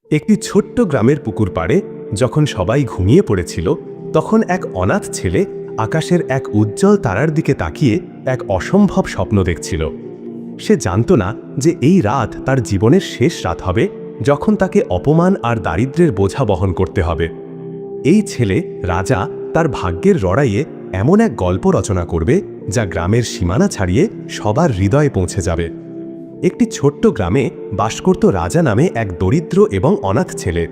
একটি ছোট্ট গ্রামের পুকুর পাড়ে যখন সবাই ঘুমিয়ে পড়েছিল, তখন এক অনাথ ছেলে আকাশের এক উজ্জ্বল তারার দিকে তাকিয়ে এক অসম্ভব স্বপ্ন দেখছিল। সে জানত না যে এই রাত তার জীবনের শেষ রাত হবে, যখন তাকে অপমান আর দারিদ্র্যের বোঝা বহন করতে হবে। এই ছেলে রাজা তার ভাগ্যের লড়াইয়ে এমন এক গল্প রচনা করবে যা গ্রামের সীমানা ছাড়িয়ে সবার হৃদয়ে পৌঁছে যাবে। একটি ছোট্ট গ্রামে বাস করত রাজা নামে এক দরিদ্র এবং অনাথ ছেলে।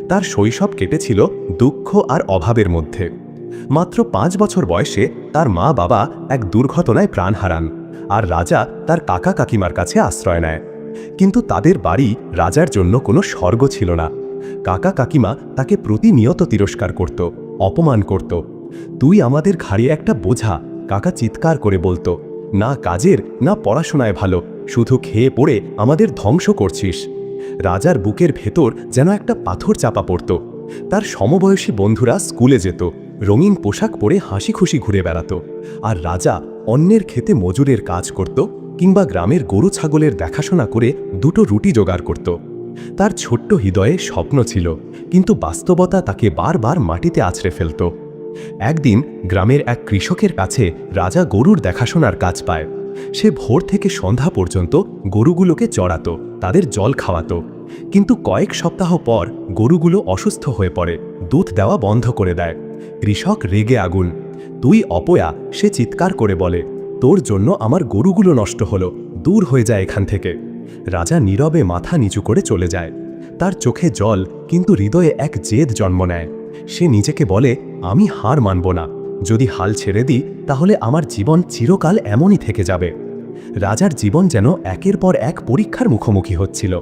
তার শৈশব কেটেছিল দুঃখ আর অভাবের মধ্যে। মাত্র 5 বছর বয়সে তার মা বাবা এক দুর্ঘটনায় প্রাণ হারান, আর রাজা তার কাকা কাকিমার কাছে আশ্রয় নেয়। কিন্তু তাদের বাড়ি রাজার জন্য কোনো স্বর্গ ছিল না। কাকা কাকিমা তাকে প্রতিনিয়ত তিরস্কার করত, অপমান করত। তুই আমাদের ঘাড়ে একটা বোঝা, কাকা চিৎকার করে বলতো। না কাজের না পড়াশোনায় ভালো, শুধু খেয়ে পড়ে আমাদের ধ্বংস করছিস। রাজার বুকের ভেতর যেন একটা পাথর চাপা পড়ত। তার সমবয়সী বন্ধুরা স্কুলে যেত, রঙিন পোশাক পরে হাসি খুশি ঘুরে বেড়াত, আর রাজা অন্যের ক্ষেতে মজুরের কাজ করত কিংবা গ্রামের গরু ছাগলের দেখাশোনা করে দুটো রুটি জোগাড় করত। তার ছোট্ট হৃদয়ে স্বপ্ন ছিল, কিন্তু বাস্তবতা তাকে বারবার মাটিতে আছড়ে ফেলত। একদিন গ্রামের এক কৃষকের কাছে রাজা গরুর দেখাশোনার কাজ পায়। সে ভোর থেকে সন্ধ্যা পর্যন্ত গরুগুলোকে চড়াতো, তাদের জল খাওয়াতো। কিন্তু কয়েক সপ্তাহ পর গরুগুলো অসুস্থ হয়ে পড়ে, দুধ দেওয়া বন্ধ করে দেয়। কৃষক রেগে আগুন। তুই অপয়া, সে চিৎকার করে বলে। তোর জন্য আমার গরুগুলো নষ্ট হলো, দূর হয়ে যায় এখান থেকে। রাজা নীরবে মাথা নিচু করে চলে যায়। তার চোখে জল, কিন্তু হৃদয়ে এক জেদ জন্ম নেয়। সে নিজেকে বলে, আমি হার মানব না। যদি হাল ছেড়ে দিই তাহলে আমার জীবন চিরকাল এমনই থেকে যাবে। রাজার জীবন যেন একের পর এক পরীক্ষার মুখোমুখি হচ্ছিল।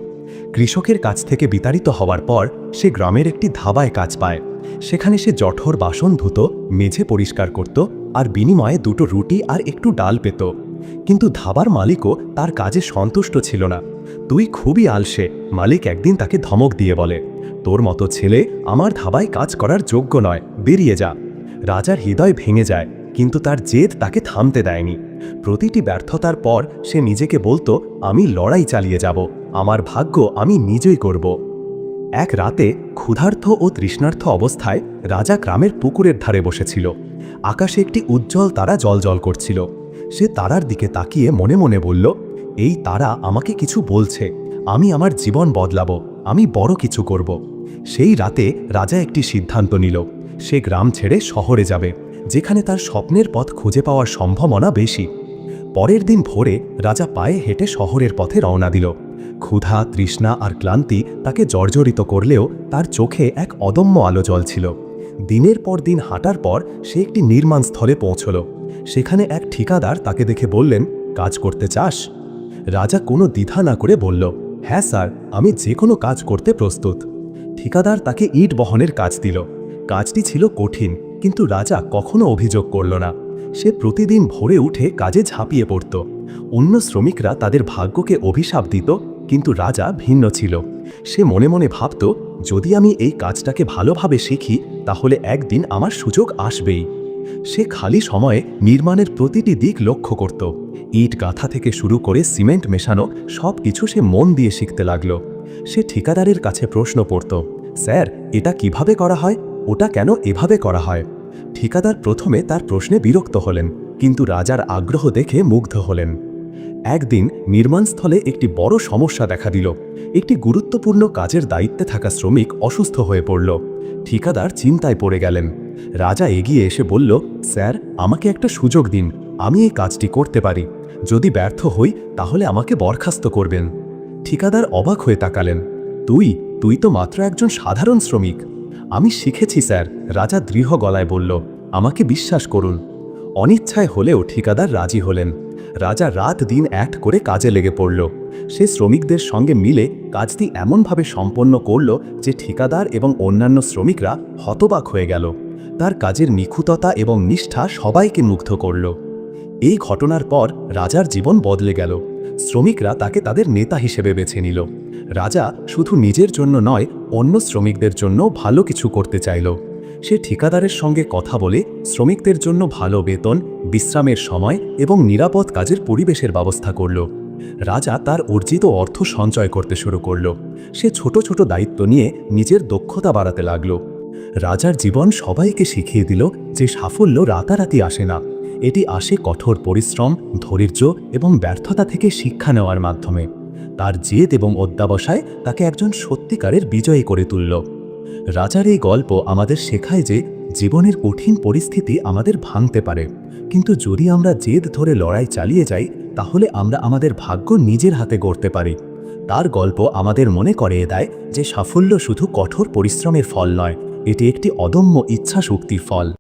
কৃষকের কাছ থেকে বিতাড়িত হওয়ার পর সে গ্রামের একটি ধাবায় কাজ পায়। সেখানে সে জঠর বাসন ধুত, মেঝে পরিষ্কার করত, আর বিনিময়ে দুটো রুটি আর একটু ডাল পেত। কিন্তু ধাবার মালিকও তার কাজে সন্তুষ্ট ছিল না। তুই খুবই আলসে, মালিক একদিন তাকে ধমক দিয়ে বলে। তোর মতো ছেলে আমার ধাবায় কাজ করার যোগ্য নয়, বেরিয়ে যা। রাজার হৃদয় ভেঙে যায়, কিন্তু তার জেদ তাকে থামতে দেয়নি। প্রতিটি ব্যর্থতার পর সে নিজেকে বলতো, আমি লড়াই চালিয়ে যাব, আমার ভাগ্য আমি নিজেই করব। এক রাতে ক্ষুধার্ত ও তৃষ্ণার্ত অবস্থায় রাজা গ্রামের পুকুরের ধারে বসেছিল। আকাশে একটি উজ্জ্বল তারা জ্বলজ্বল করছিল। সে তারার দিকে তাকিয়ে মনে মনে বলল, এই তারা আমাকে কিছু বলছে, আমি আমার জীবন বদলাবো, আমি বড় কিছু করব। সেই রাতে রাজা একটি সিদ্ধান্ত নিল। সে গ্রাম ছেড়ে শহরে যাবে, যেখানে তার স্বপ্নের পথ খুঁজে পাওয়ার সম্ভাবনা বেশি। পরের দিন ভোরে রাজা পায়ে হেঁটে শহরের পথে রওনা দিল। ক্ষুধা, তৃষ্ণা আর ক্লান্তি তাকে জর্জরিত করলেও তার চোখে এক অদম্য আলো জ্বলছিল। দিনের পর দিন হাঁটার পর সে একটি নির্মাণ স্থলে পৌঁছল। সেখানে এক ঠিকাদার তাকে দেখে বললেন, কাজ করতে চাস? রাজা কোনো দ্বিধা না করে বলল, হ্যাঁ স্যার, আমি যে কোনো কাজ করতে প্রস্তুত। ঠিকাদার তাকে ইট বহনের কাজ দিল। কাজটি ছিল কঠিন, কিন্তু রাজা কখনো অভিযোগ করল না। সে প্রতিদিন ভোরে উঠে কাজে ঝাঁপিয়ে পড়ত। অন্য শ্রমিকরা তাদের ভাগ্যকে অভিশাপ দিত, কিন্তু রাজা ভিন্ন ছিল। সে মনে মনে ভাবত, যদি আমি এই কাজটাকে ভালোভাবে শিখি তাহলে একদিন আমার সুযোগ আসবেই। সে খালি সময়ে নির্মাণের প্রতিটি দিক লক্ষ্য করত। ইট গাঁথা থেকে শুরু করে সিমেন্ট মেশানো সব কিছু সে মন দিয়ে শিখতে লাগল। সে ঠিকাদারের কাছে প্রশ্ন করত, স্যার, এটা কিভাবে করা হয়, ওটা কেন এভাবে করা হয়? ঠিকাদার প্রথমে তার প্রশ্নে বিরক্ত হলেন, কিন্তু রাজার আগ্রহ দেখে মুগ্ধ হলেন। একদিন নির্মাণস্থলে একটি বড় সমস্যা দেখা দিল। একটি গুরুত্বপূর্ণ কাজের দায়িত্বে থাকা শ্রমিক অসুস্থ হয়ে পড়ল। ঠিকাদার চিন্তায় পড়ে গেলেন। রাজা এগিয়ে এসে বলল, স্যার, আমাকে একটা সুযোগ দিন, আমি এই কাজটি করতে পারি। যদি ব্যর্থ হই তাহলে আমাকে বরখাস্ত করবেন। ঠিকাদার অবাক হয়ে তাকালেন। তুই তো মাত্র একজন সাধারণ শ্রমিক। আমি শিখেছি স্যার, রাজা দৃঢ় গলায় বলল, আমাকে বিশ্বাস করুন। অনিচ্ছায় হলেও ঠিকাদার রাজি হলেন। রাজা রাত দিন এক করে কাজে লেগে পড়ল। সে শ্রমিকদের সঙ্গে মিলে কাজটি এমনভাবে সম্পন্ন করল যে ঠিকাদার এবং অন্যান্য শ্রমিকরা হতবাক হয়ে গেল। তার কাজের নিখুঁততা এবং নিষ্ঠা সবাইকে মুগ্ধ করল। এই ঘটনার পর রাজার জীবন বদলে গেল। শ্রমিকরা তাকে তাদের নেতা হিসেবে বেছে নিল। রাজা শুধু নিজের জন্য নয়, অন্য শ্রমিকদের জন্য ভালো কিছু করতে চাইল। সে ঠিকাদারের সঙ্গে কথা বলে শ্রমিকদের জন্য ভালো বেতন, বিশ্রামের সময় এবং নিরাপদ কাজের পরিবেশের ব্যবস্থা করল। রাজা তার অর্জিত অর্থ সঞ্চয় করতে শুরু করল। সে ছোট ছোট দায়িত্ব নিয়ে নিজের দক্ষতা বাড়াতে লাগল। রাজার জীবন সবাইকে শিখিয়ে দিল যে সাফল্য রাতারাতি আসে না, এটি আসে কঠোর পরিশ্রম, ধৈর্য এবং ব্যর্থতা থেকে শিক্ষা নেওয়ার মাধ্যমে। তার জেদ এবং অধ্যবসায় তাকে একজন সত্যিকারের বিজয়ী করে তুলল। রাজার এই গল্প আমাদের শেখায় যে জীবনের কঠিন পরিস্থিতি আমাদের ভাঙতে পারে, কিন্তু যদি আমরা জেদ ধরে লড়াই চালিয়ে যাই তাহলে আমরা আমাদের ভাগ্য নিজের হাতে গড়তে পারি। তার গল্প আমাদের মনে করিয়ে দেয় যে সাফল্য শুধু কঠোর পরিশ্রমের ফল নয়, এটি একটি অদম্য ইচ্ছাশক্তির ফল।